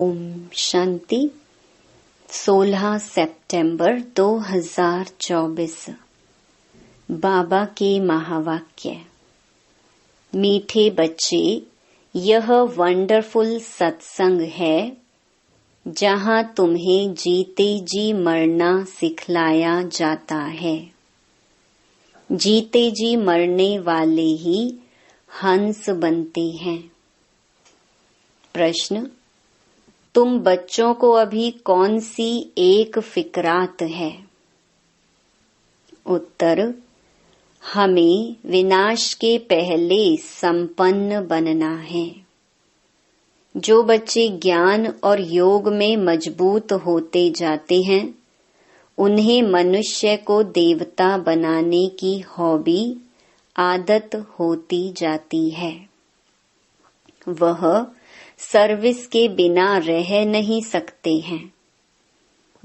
ओम शांति। 16 सितंबर 2024। बाबा के महावाक्य। मीठे बच्चे, यह वंडरफुल सत्संग है जहाँ तुम्हें जीते जी मरना सिखलाया जाता है। जीते जी मरने वाले ही हंस बनते हैं। प्रश्न: तुम बच्चों को अभी कौन सी एक फिक्रात है? उत्तर: हमें विनाश के पहले संपन्न बनना है। जो बच्चे ज्ञान और योग में मजबूत होते जाते हैं, उन्हें मनुष्य को देवता बनाने की हॉबी आदत होती जाती है। वह सर्विस के बिना रह नहीं सकते हैं।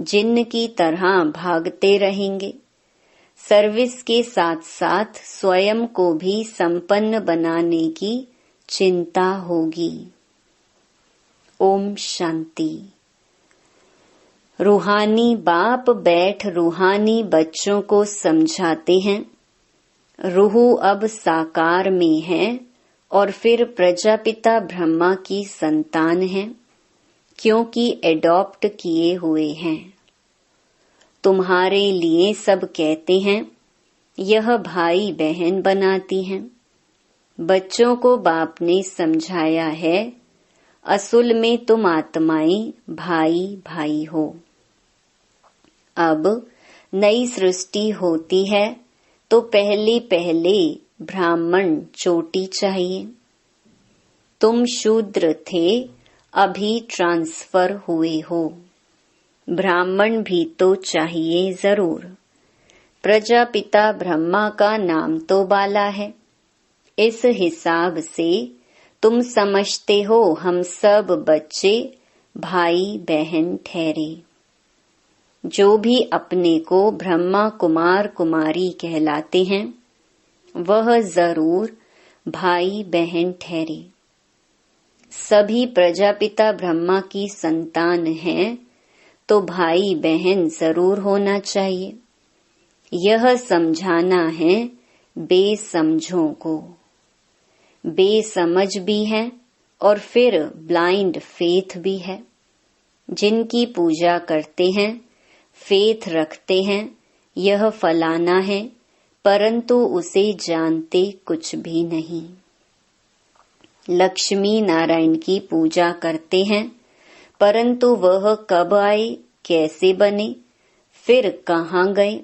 जिन्न की तरह भागते रहेंगे। सर्विस के साथ साथ स्वयं को भी संपन्न बनाने की चिंता होगी। ओम शांति। रूहानी बाप बैठ रूहानी बच्चों को समझाते हैं। रूह अब साकार में है और फिर प्रजापिता ब्रह्मा की संतान है, क्योंकि एडॉप्ट किए हुए हैं। तुम्हारे लिए सब कहते हैं, यह भाई बहन बनाती हैं। बच्चों को बाप ने समझाया है, असल में तुम आत्माएं भाई भाई हो। अब नई सृष्टि होती है तो पहले पहले ब्राह्मण चोटी चाहिए। तुम शूद्र थे, अभी ट्रांसफर हुए हो। ब्राह्मण भी तो चाहिए जरूर। प्रजापिता ब्रह्मा का नाम तो बाला है। इस हिसाब से तुम समझते हो हम सब बच्चे भाई बहन ठहरे। जो भी अपने को ब्रह्मा कुमार कुमारी कहलाते हैं, वह जरूर भाई बहन ठहरे। सभी प्रजापिता ब्रह्मा की संतान हैं, तो भाई बहन जरूर होना चाहिए। यह समझाना है बेसमझों को। बेसमझ भी है और फिर ब्लाइंड फेथ भी है। जिनकी पूजा करते हैं, फेथ रखते हैं, यह फलाना है, परंतु उसे जानते कुछ भी नहीं। लक्ष्मी नारायण की पूजा करते हैं, परंतु वह कब आए, कैसे बने, फिर कहाँ गए,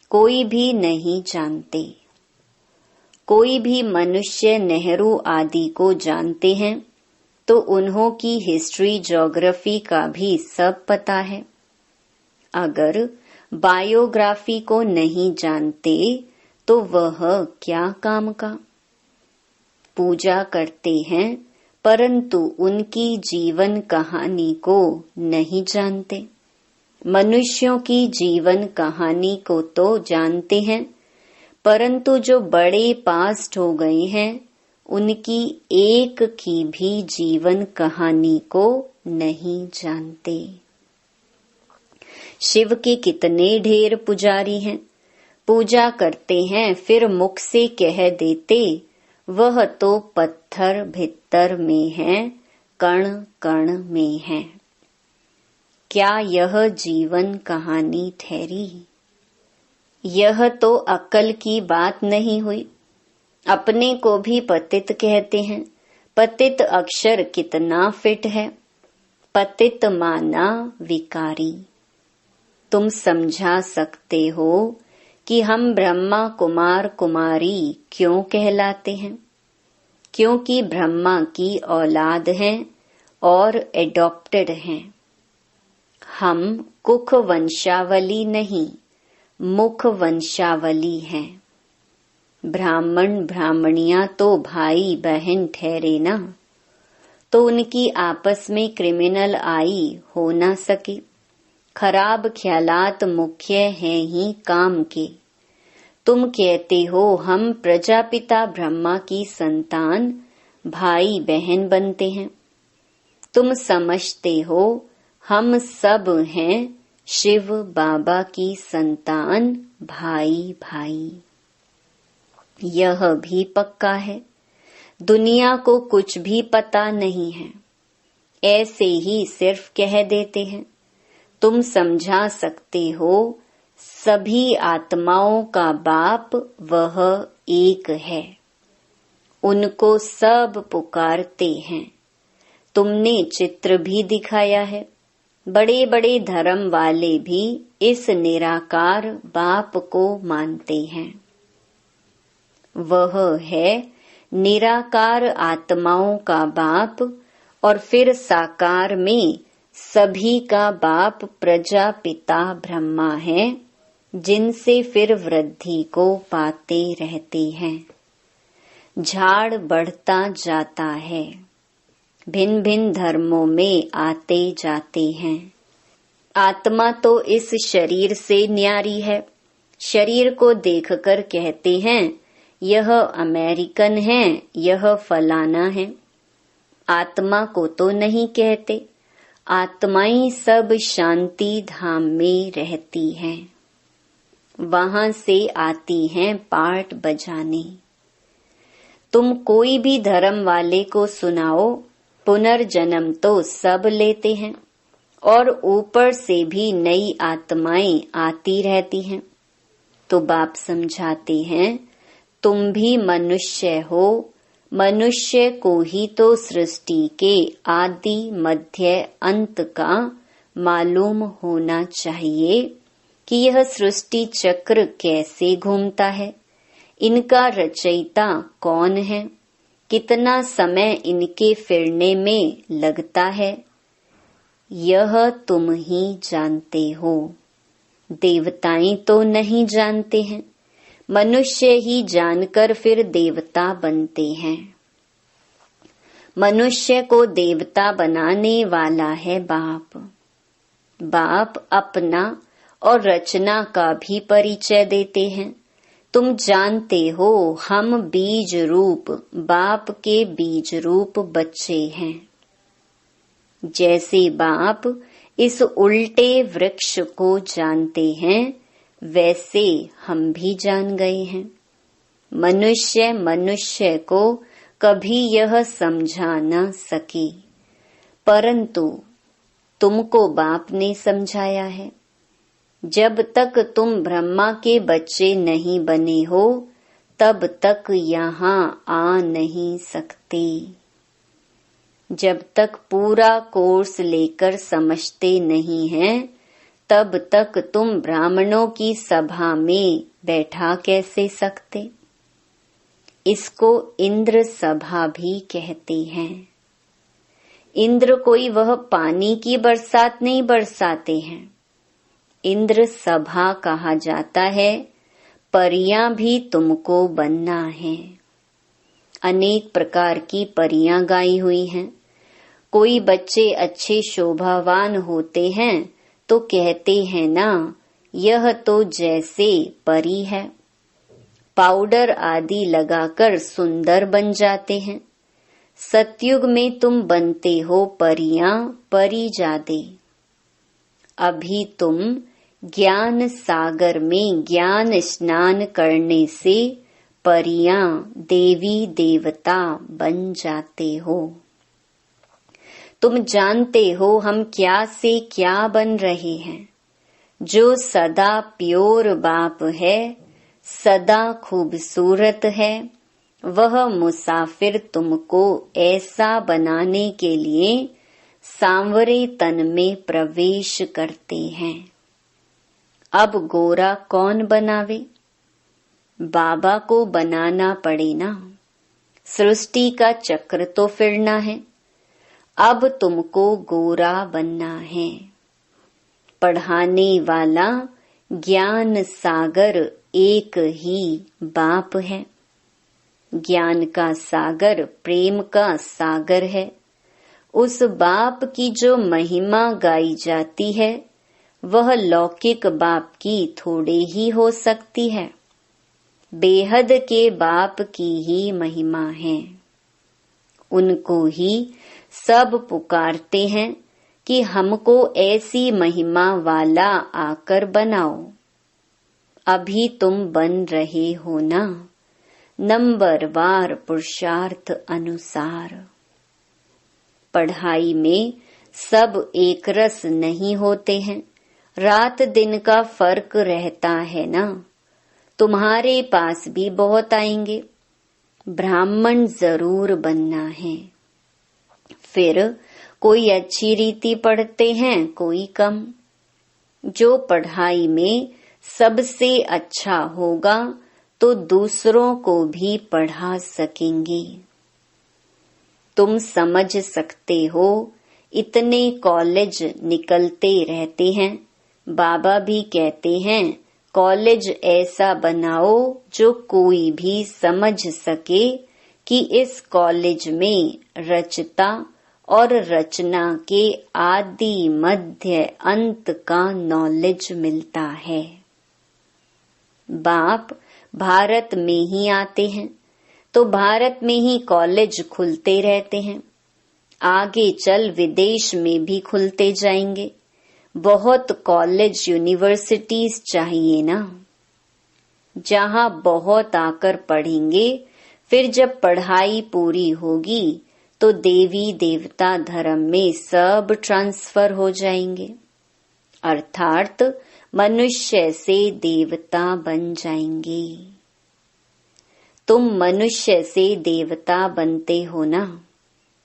कोई भी नहीं जानते। कोई भी मनुष्य नेहरू आदि को जानते हैं, तो उन्हों की हिस्ट्री ज्योग्राफी का भी सब पता है। अगर बायोग्राफी को नहीं जानते तो वह क्या काम का। पूजा करते हैं, परंतु उनकी जीवन कहानी को नहीं जानते। मनुष्यों की जीवन कहानी को तो जानते हैं, परंतु जो बड़े पास्ट हो गए हैं, उनकी एक की भी जीवन कहानी को नहीं जानते। शिव के कितने ढेर पुजारी हैं। पूजा करते हैं, फिर मुख से कह देते, वह तो पत्थर भित्तर में है, कण कण में है। क्या यह जीवन कहानी ठहरी? यह तो अक्ल की बात नहीं हुई। अपने को भी पतित कहते हैं। पतित अक्षर कितना फिट है। पतित माना विकारी। तुम समझा सकते हो कि हम ब्रह्मा कुमार कुमारी क्यों कहलाते हैं? क्योंकि ब्रह्मा की औलाद हैं और एडॉप्टेड हैं। हम कुख वंशावली नहीं, मुख वंशावली हैं। ब्राह्मण ब्राह्मणियां तो भाई बहन ठहरे ना, तो उनकी आपस में क्रिमिनल आई हो ना सके। खराब ख्यालात मुख्य हैं ही काम के। तुम कहते हो हम प्रजापिता ब्रह्मा की संतान भाई बहन बनते हैं। तुम समझते हो हम सब हैं शिव बाबा की संतान, भाई भाई। यह भी पक्का है, दुनिया को कुछ भी पता नहीं है, ऐसे ही सिर्फ कह देते हैं। तुम समझा सकते हो सभी आत्माओं का बाप वह एक है, उनको सब पुकारते हैं। तुमने चित्र भी दिखाया है, बड़े बड़े धर्म वाले भी इस निराकार बाप को मानते हैं। वह है निराकार आत्माओं का बाप, और फिर साकार में सभी का बाप प्रजापिता ब्रह्मा है, जिनसे फिर वृद्धि को पाते रहते हैं। झाड़ बढ़ता जाता है, भिन्न भिन्न धर्मों में आते जाते हैं। आत्मा तो इस शरीर से न्यारी है। शरीर को देखकर कहते हैं यह अमेरिकन है, यह फलाना है। आत्मा को तो नहीं कहते। आत्माएं सब शांति धाम में रहती हैं, वहां से आती हैं पाठ बजाने। तुम कोई भी धर्म वाले को सुनाओ, पुनर्जन्म तो सब लेते हैं, और ऊपर से भी नई आत्माएं आती रहती हैं। तो बाप समझाते हैं तुम भी मनुष्य हो, मनुष्य को ही तो सृष्टि के आदि मध्य अंत का मालूम होना चाहिए कि यह सृष्टि चक्र कैसे घूमता है, इनका रचयिता कौन है, कितना समय इनके फिरने में लगता है। यह तुम ही जानते हो, देवताएं तो नहीं जानते हैं। मनुष्य ही जानकर फिर देवता बनते हैं। मनुष्य को देवता बनाने वाला है बाप। बाप अपना और रचना का भी परिचय देते हैं। तुम जानते हो हम बीज रूप बाप के बीज रूप बच्चे हैं। जैसे बाप इस उल्टे वृक्ष को जानते हैं, वैसे हम भी जान गए हैं। मनुष्य को कभी यह समझा न सके, परंतु तुमको बाप ने समझाया है। जब तक तुम ब्रह्मा के बच्चे नहीं बने हो, तब तक यहाँ आ नहीं सकते। जब तक पूरा कोर्स लेकर समझते नहीं हैं, तब तक तुम ब्राह्मणों की सभा में बैठा कैसे सकते। इसको इंद्र सभा भी कहते हैं। इंद्र कोई वह पानी की बरसात नहीं बरसाते हैं, इंद्र सभा कहा जाता है। परियां भी तुमको बनना है। अनेक प्रकार की परियां गाई हुई हैं। कोई बच्चे अच्छे शोभावान होते हैं तो कहते हैं ना, यह तो जैसे परी है। पाउडर आदि लगाकर सुंदर बन जाते हैं। सतयुग में तुम बनते हो परियां परिजादे। अभी तुम ज्ञान सागर में ज्ञान स्नान करने से परियां देवी देवता बन जाते हो। तुम जानते हो हम क्या से क्या बन रहे हैं। जो सदा प्योर बाप है, सदा खूबसूरत है, वह मुसाफिर तुमको ऐसा बनाने के लिए सांवरे तन में प्रवेश करते हैं। अब गोरा कौन बनावे? बाबा को बनाना पड़े ना। सृष्टि का चक्र तो फिरना है। अब तुमको गोरा बनना है। पढ़ाने वाला ज्ञान सागर एक ही बाप है। ज्ञान का सागर प्रेम का सागर है। उस बाप की जो महिमा गाई जाती है, वह लौकिक बाप की थोड़े ही हो सकती है। बेहद के बाप की ही महिमा है। उनको ही सब पुकारते हैं कि हमको ऐसी महिमा वाला आकर बनाओ। अभी तुम बन रहे हो ना, नंबरवार पुरुषार्थ अनुसार। पढ़ाई में सब एक रस नहीं होते हैं, रात दिन का फर्क रहता है ना। तुम्हारे पास भी बहुत आएंगे, ब्राह्मण जरूर बनना है। फिर कोई अच्छी रीति पढ़ते हैं, कोई कम। जो पढ़ाई में सबसे अच्छा होगा तो दूसरों को भी पढ़ा सकेंगे। तुम समझ सकते हो, इतने कॉलेज निकलते रहते हैं। बाबा भी कहते हैं कॉलेज ऐसा बनाओ जो कोई भी समझ सके कि इस कॉलेज में रचता और रचना के आदि मध्य अंत का नॉलेज मिलता है। बाप भारत में ही आते हैं तो भारत में ही कॉलेज खुलते रहते हैं। आगे चल विदेश में भी खुलते जाएंगे। बहुत कॉलेज यूनिवर्सिटीज चाहिए ना, जहां बहुत आकर पढ़ेंगे। फिर जब पढ़ाई पूरी होगी तो देवी देवता धर्म में सब ट्रांसफर हो जाएंगे, अर्थात मनुष्य से देवता बन जाएंगे। तुम मनुष्य से देवता बनते हो ना।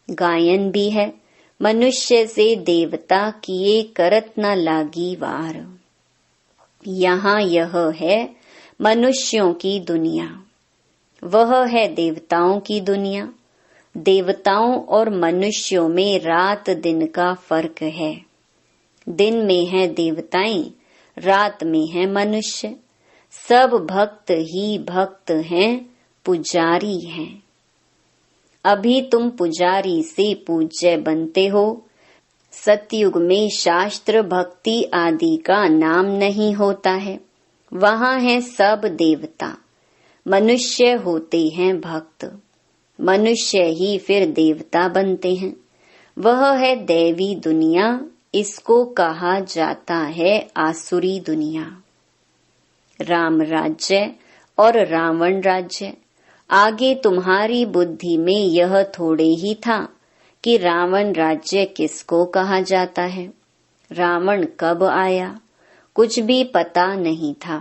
गायन भी है, मनुष्य से देवता किए करत न लागी वार। यहाँ यह है मनुष्यों की दुनिया, वह है देवताओं की दुनिया। देवताओं और मनुष्यों में रात दिन का फर्क है। दिन में है देवताएं, रात में है मनुष्य। सब भक्त ही भक्त हैं, पुजारी हैं। अभी तुम पुजारी से पूज्य बनते हो। सतयुग में शास्त्र भक्ति आदि का नाम नहीं होता है, वहाँ है सब देवता। मनुष्य होते हैं भक्त, मनुष्य ही फिर देवता बनते हैं। वह है दैवी दुनिया, इसको कहा जाता है आसुरी दुनिया। राम राज्य और रावण राज्य। आगे तुम्हारी बुद्धि में यह थोड़े ही था कि रावण राज्य किसको कहा जाता है। रावण कब आया कुछ भी पता नहीं था।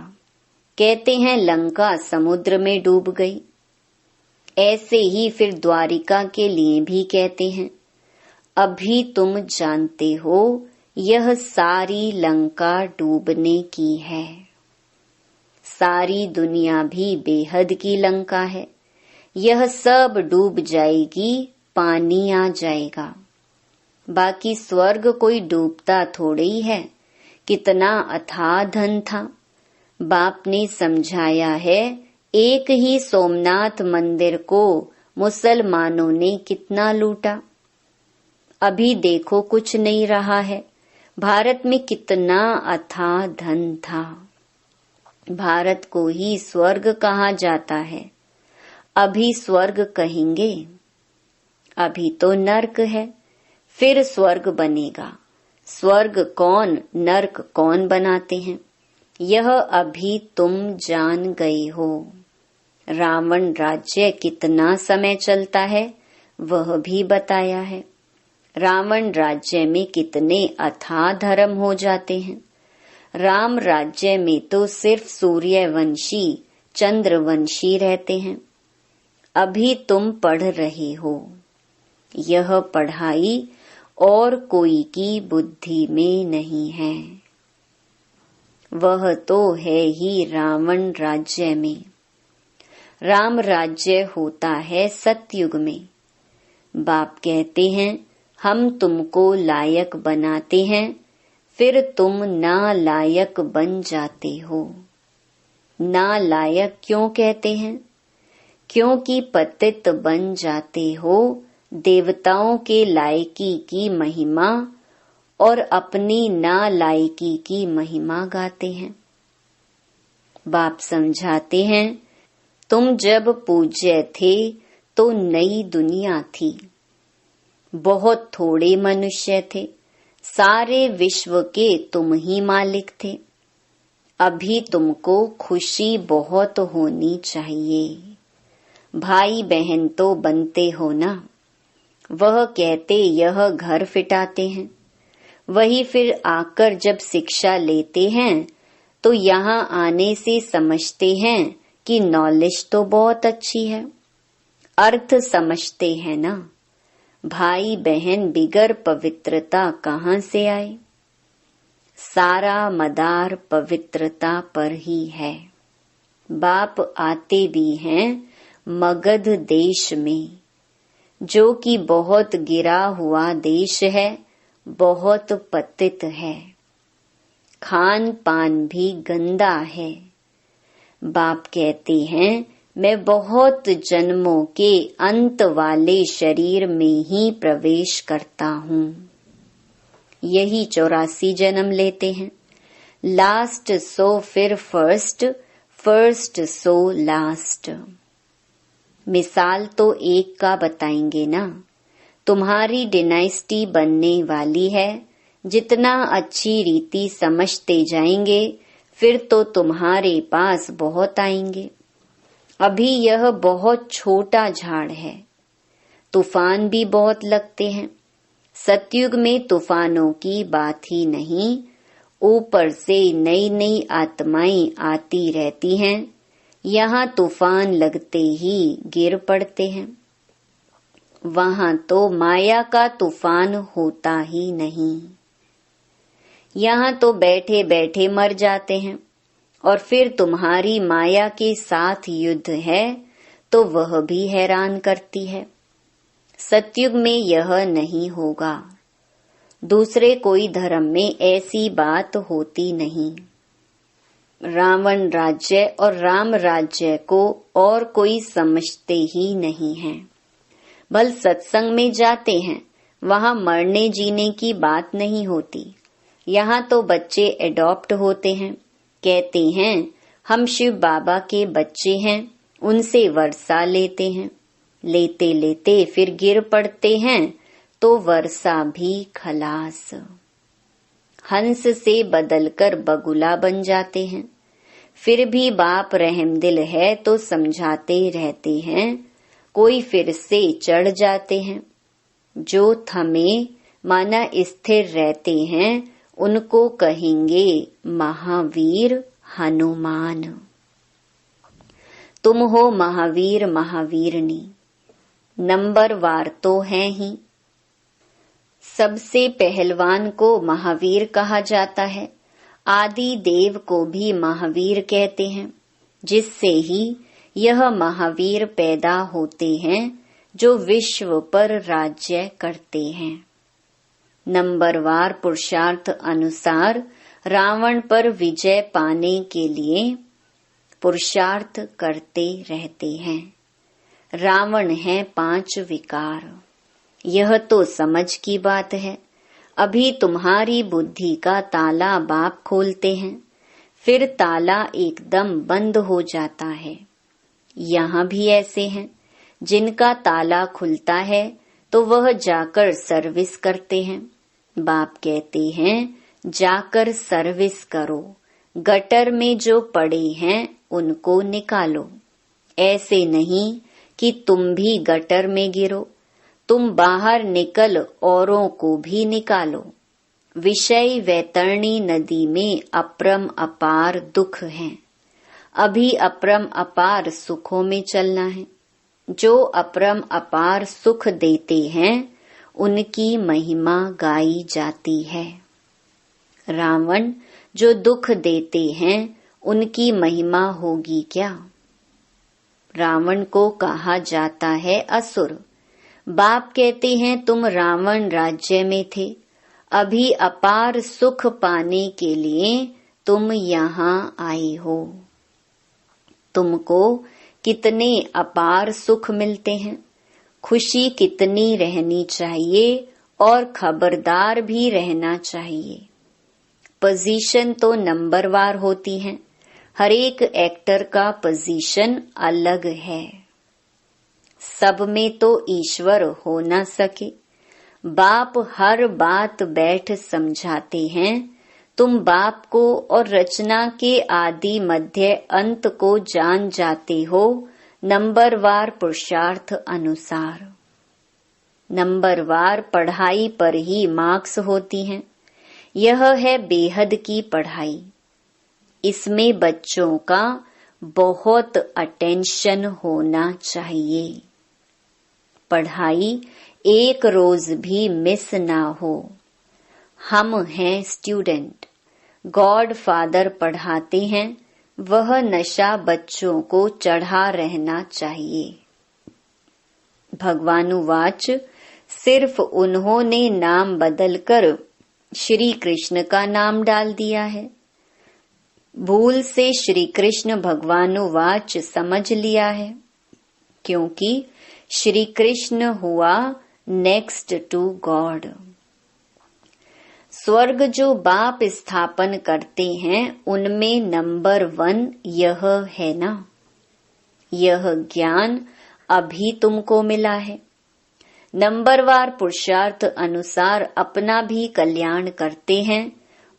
कहते हैं लंका समुद्र में डूब गई। ऐसे ही फिर द्वारिका के लिए भी कहते हैं। अभी तुम जानते हो यह सारी लंका डूबने की है। सारी दुनिया भी बेहद की लंका है। यह सब डूब जाएगी, पानी आ जाएगा। बाकी स्वर्ग कोई डूबता थोड़े ही है। कितना अथाह धन था। बाप ने समझाया है, एक ही सोमनाथ मंदिर को मुसलमानों ने कितना लूटा। अभी देखो कुछ नहीं रहा है। भारत में कितना अथाह धन था। भारत को ही स्वर्ग कहा जाता है। अभी स्वर्ग कहेंगे, अभी तो नर्क है। फिर स्वर्ग बनेगा। स्वर्ग कौन नर्क कौन बनाते हैं, यह अभी तुम जान गए हो। रावण राज्य कितना समय चलता है वह भी बताया है। रावण राज्य में कितने अथाह धर्म हो जाते हैं। राम राज्य में तो सिर्फ सूर्यवंशी चंद्रवंशी रहते हैं। अभी तुम पढ़ रहे हो। यह पढ़ाई और कोई की बुद्धि में नहीं है, वह तो है ही रावण राज्य में। राम राज्य होता है सतयुग में। बाप कहते हैं हम तुमको लायक बनाते हैं, फिर तुम नालायक बन जाते हो। नालायक क्यों कहते हैं? क्योंकि पतित बन जाते हो। देवताओं के लायकी की महिमा और अपनी नालायकी की महिमा गाते हैं। बाप समझाते हैं तुम जब पूज्य थे तो नई दुनिया थी। बहुत थोड़े मनुष्य थे, सारे विश्व के तुम ही मालिक थे। अभी तुमको खुशी बहुत होनी चाहिए। भाई बहन तो बनते हो ना। वह कहते यह घर फिटाते हैं, वही फिर आकर जब शिक्षा लेते हैं तो यहाँ आने से समझते हैं कि नॉलेज तो बहुत अच्छी है, अर्थ समझते हैं ना। भाई बहन बिगर पवित्रता कहाँ से आए? सारा मदार पवित्रता पर ही है। बाप आते भी हैं मगध देश में, जो कि बहुत गिरा हुआ देश है, बहुत पतित है, खान पान भी गंदा है। बाप कहते हैं मैं बहुत जन्मों के अंत वाले शरीर में ही प्रवेश करता हूँ। यही 84 जन्म लेते हैं। लास्ट सो फिर फर्स्ट, फर्स्ट सो लास्ट। मिसाल तो एक का बताएंगे ना। तुम्हारी डिनाइस्टी बनने वाली है। जितना अच्छी रीति समझते जाएंगे फिर तो तुम्हारे पास बहुत आएंगे। अभी यह बहुत छोटा झाड़ है, तूफान भी बहुत लगते हैं। सतयुग में तूफानों की बात ही नहीं, ऊपर से नई नई आत्माएं आती रहती हैं। यहाँ तूफान लगते ही गिर पड़ते हैं। वहाँ तो माया का तूफान होता ही नहीं। यहाँ तो बैठे बैठे मर जाते हैं। और फिर तुम्हारी माया के साथ युद्ध है तो वह भी हैरान करती है। सतयुग में यह नहीं होगा। दूसरे कोई धर्म में ऐसी बात होती नहीं। रावण राज्य और राम राज्य को और कोई समझते ही नहीं है। भल सत्संग में जाते हैं, वहाँ मरने जीने की बात नहीं होती। यहाँ तो बच्चे एडॉप्ट होते हैं, कहते हैं हम शिव बाबा के बच्चे हैं, उनसे वर्षा लेते हैं। लेते लेते फिर गिर पड़ते हैं तो वर्षा भी खलास। हंस से बदलकर बगुला बन जाते हैं। फिर भी बाप रहमदिल है तो समझाते रहते हैं। कोई फिर से चढ़ जाते हैं। जो थमे माना स्थिर रहते हैं उनको कहेंगे महावीर हनुमान। तुम हो महावीर महावीरनी, नंबर वार तो हैं ही। सबसे पहलवान को महावीर कहा जाता है। आदि देव को भी महावीर कहते हैं, जिससे ही यह महावीर पैदा होते हैं जो विश्व पर राज्य करते हैं। नंबरवार पुरुषार्थ अनुसार रावण पर विजय पाने के लिए पुरुषार्थ करते रहते हैं। रावण है 5 विकार। यह तो समझ की बात है। अभी तुम्हारी बुद्धि का ताला बाप खोलते हैं, फिर ताला एकदम बंद हो जाता है। यहाँ भी ऐसे हैं जिनका ताला खुलता है तो वह जाकर सर्विस करते हैं। बाप कहते हैं जाकर सर्विस करो, गटर में जो पड़े हैं उनको निकालो। ऐसे नहीं कि तुम भी गटर में गिरो, तुम बाहर निकल औरों को भी निकालो। विषय वैतरणी नदी में अपरम अपार दुख हैं। अभी अपरम अपार सुखों में चलना है। जो अपरम अपार सुख देते हैं उनकी महिमा गाई जाती है। रावण जो दुख देते हैं उनकी महिमा होगी क्या? रावण को कहा जाता है असुर। बाप कहते हैं तुम रावण राज्य में थे, अभी अपार सुख पाने के लिए तुम यहाँ आए हो। तुमको कितने अपार सुख मिलते हैं, खुशी कितनी रहनी चाहिए और खबरदार भी रहना चाहिए। पोजीशन तो नंबरवार होती है। हर एक एक्टर का पोजीशन अलग है। सब में तो ईश्वर हो न सके। बाप हर बात बैठ समझाते हैं। तुम बाप को और रचना के आदि मध्य अंत को जान जाते हो, नंबरवार पुरुषार्थ अनुसार। नंबरवार पढ़ाई पर ही मार्क्स होती हैं। यह है बेहद की पढ़ाई। इसमें बच्चों का बहुत अटेंशन होना चाहिए। पढ़ाई एक रोज भी मिस ना हो। हम हैं स्टूडेंट, गॉड फादर पढ़ाते हैं, वह नशा बच्चों को चढ़ा रहना चाहिए। भगवानुवाच, सिर्फ उन्होंने नाम बदलकर श्री कृष्ण का नाम डाल दिया है। भूल से श्री कृष्ण भगवानुवाच समझ लिया है, क्योंकि श्री कृष्ण हुआ नेक्स्ट टू गॉड। स्वर्ग जो बाप स्थापन करते हैं उनमें नंबर 1 यह है ना। यह ज्ञान अभी तुमको मिला है। नंबरवार पुरुषार्थ अनुसार अपना भी कल्याण करते हैं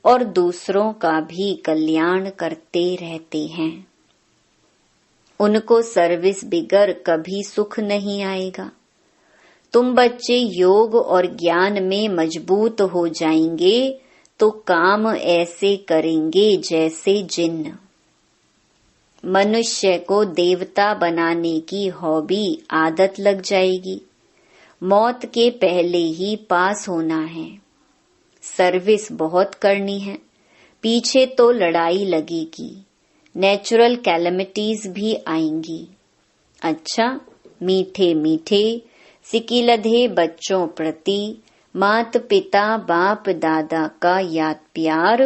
और दूसरों का भी कल्याण करते रहते हैं। उनको सर्विस बिगर कभी सुख नहीं आएगा। तुम बच्चे योग और ज्ञान में मजबूत हो जाएंगे तो काम ऐसे करेंगे जैसे जिन्न। मनुष्य को देवता बनाने की हॉबी आदत लग जाएगी। मौत के पहले ही पास होना है। सर्विस बहुत करनी है। पीछे तो लड़ाई लगेगी, नेचुरल कैलेमिटीज भी आएंगी। अच्छा, मीठे मीठे सिकिलधे बच्चों प्रति मात पिता बाप दादा का याद प्यार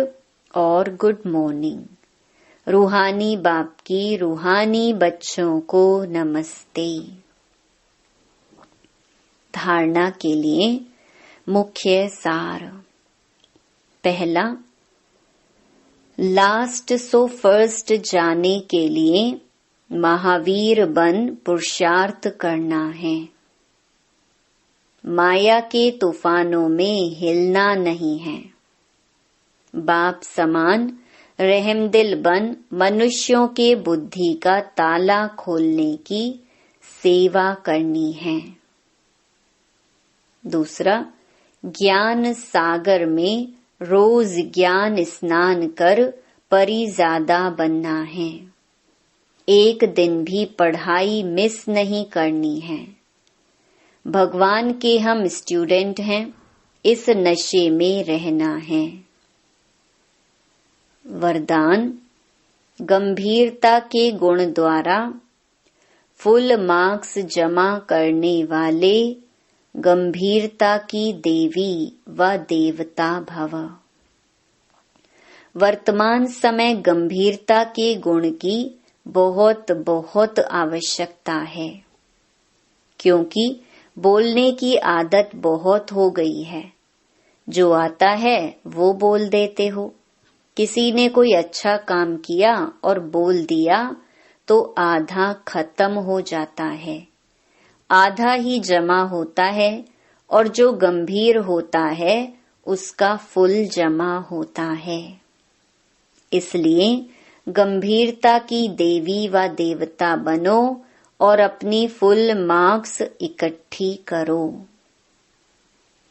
और गुड मॉर्निंग। रूहानी बाप की रूहानी बच्चों को नमस्ते। धारणा के लिए मुख्य सार। पहला, लास्ट सो फर्स्ट जाने के लिए महावीर बन पुरुषार्थ करना है। माया के तूफानों में हिलना नहीं है। बाप समान रहमदिल बन मनुष्यों के बुद्धि का ताला खोलने की सेवा करनी है। दूसरा, ज्ञान सागर में रोज ज्ञान स्नान कर परिजादा बनना है। एक दिन भी पढ़ाई मिस नहीं करनी है। भगवान के हम स्टूडेंट हैं, इस नशे में रहना है। वरदान, गंभीरता के गुण द्वारा फुल मार्क्स जमा करने वाले गंभीरता की देवी व देवता भव। वर्तमान समय गंभीरता के गुण की बहुत बहुत आवश्यकता है, क्योंकि बोलने की आदत बहुत हो गई है। जो आता है वो बोल देते हो। किसी ने कोई अच्छा काम किया और बोल दिया तो आधा खत्म हो जाता है, आधा ही जमा होता है, और जो गंभीर होता है उसका फुल जमा होता है। इसलिए गंभीरता की देवी व देवता बनो और अपनी फुल मार्क्स इकट्ठी करो।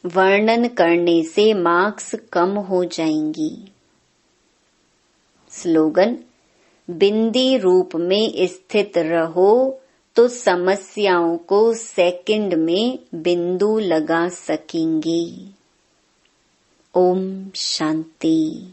वर्णन करने से मार्क्स कम हो जाएंगी। स्लोगन, बिंदी रूप में स्थित रहो तो समस्याओं को सेकंड में बिंदु लगा सकेंगे। ओम शांति।